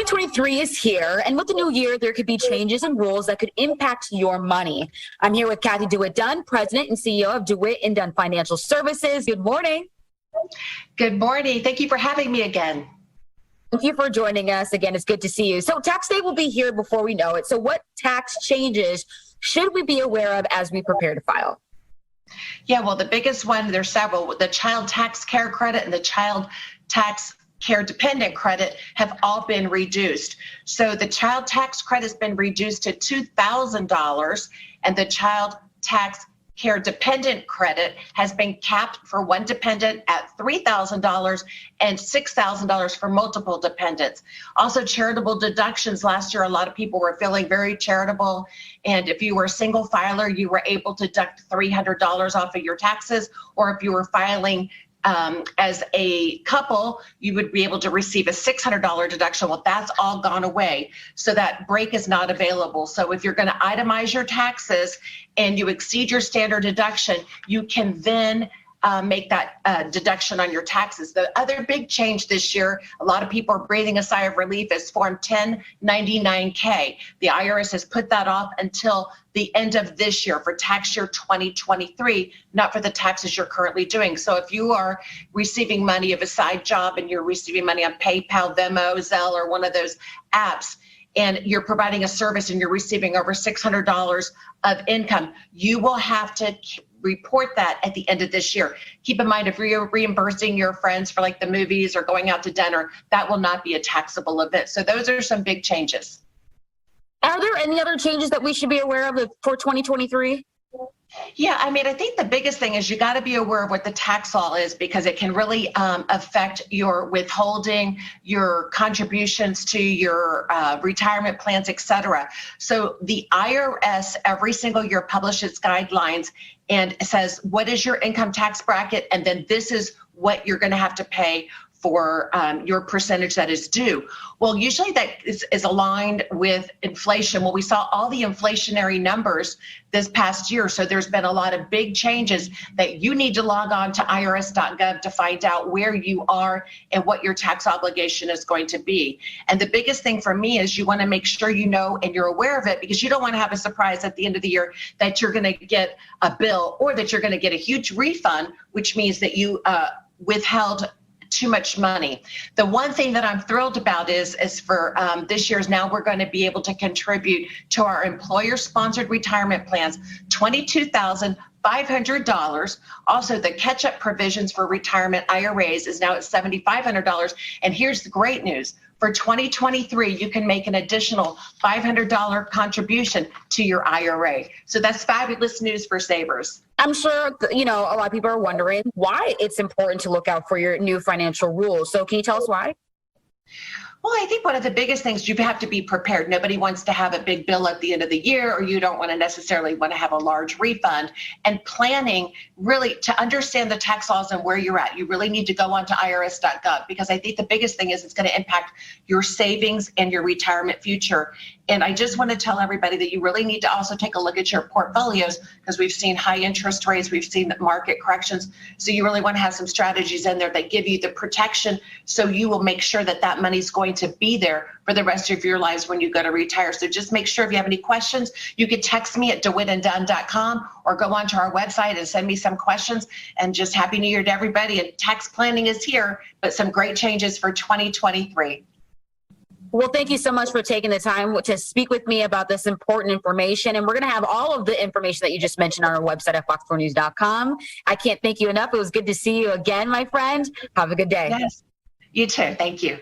2023 is here, and with the new year, there could be changes and rules that could impact your money. I'm here with Cathy DeWitt Dunn, President and CEO of DeWitt & Dunn Financial Services. Good morning. Good morning. Thank you for having me again. Thank you for joining us. Again, it's good to see you. So tax day will be here before we know it. So what tax changes should we be aware of as we prepare to file? Yeah, well, the biggest one, there's several. The child tax care credit and the child tax care dependent credit have all been reduced. So the child tax credit has been reduced to $2,000, and the child tax care dependent credit has been capped for one dependent at $3,000 and $6,000 for multiple dependents. Also, charitable deductions. Last year, a lot of people were feeling very charitable, and if you were a single filer, you were able to deduct $300 off of your taxes, or if you were filing as a couple, you would be able to receive a $600 deduction. Well, that's all gone away. So that break is not available. So if you're going to itemize your taxes and you exceed your standard deduction, you can then make that deduction on your taxes. The other big change this year, a lot of people are breathing a sigh of relief, is Form 1099-K. The IRS has put that off until the end of this year for tax year 2023, not for the taxes you're currently doing. So if you are receiving money of a side job and you're receiving money on PayPal, Venmo, Zelle, or one of those apps, and you're providing a service and you're receiving over $600 of income, you will have to report that at the end of this year. Keep in mind, if you're reimbursing your friends for like the movies or going out to dinner, that will not be a taxable event. So those are some big changes. Are there any other changes that we should be aware of for 2023? Yeah, I mean, I think the biggest thing is you got to be aware of what the tax law is, because it can really affect your withholding, your contributions to your retirement plans, et cetera. So the IRS every single year publishes guidelines and says, what is your income tax bracket? And then this is what you're going to have to pay for your percentage that is due. Well, usually that is aligned with inflation. Well, we saw all the inflationary numbers this past year, so there's been a lot of big changes that you need to log on to irs.gov to find out where you are and what your tax obligation is going to be. And the biggest thing for me is you want to make sure you know and you're aware of it, because you don't want to have a surprise at the end of the year that you're going to get a bill or that you're going to get a huge refund, which means that you withheld too much money. The one thing that I'm thrilled about is for this year's, now we're going to be able to contribute to our employer-sponsored retirement plans $22,500. Also, the catch-up provisions for retirement IRAs is now at $7,500. And here's the great news. For 2023, you can make an additional $500 contribution to your IRA. So that's fabulous news for savers. I'm sure, a lot of people are wondering why it's important to look out for your new financial rules. So can you tell us why? Well, I think one of the biggest things, you have to be prepared. Nobody wants to have a big bill at the end of the year, or you don't want to necessarily want to have a large refund. And planning, really, to understand the tax laws and where you're at, you really need to go onto irs.gov, because I think the biggest thing is it's going to impact your savings and your retirement future. And I just want to tell everybody that you really need to also take a look at your portfolios, because we've seen high interest rates, we've seen market corrections. So you really want to have some strategies in there that give you the protection, so you will make sure that that money's going to be there for the rest of your lives when you go to retire. So just make sure, if you have any questions, you can text me at dewittandunn.com or go onto our website and send me some questions. And just Happy New Year to everybody. And tax planning is here, but some great changes for 2023. Well, thank you so much for taking the time to speak with me about this important information. And we're going to have all of the information that you just mentioned on our website at fox4news.com. I can't thank you enough. It was good to see you again, my friend. Have a good day. Yes, you too. Thank you.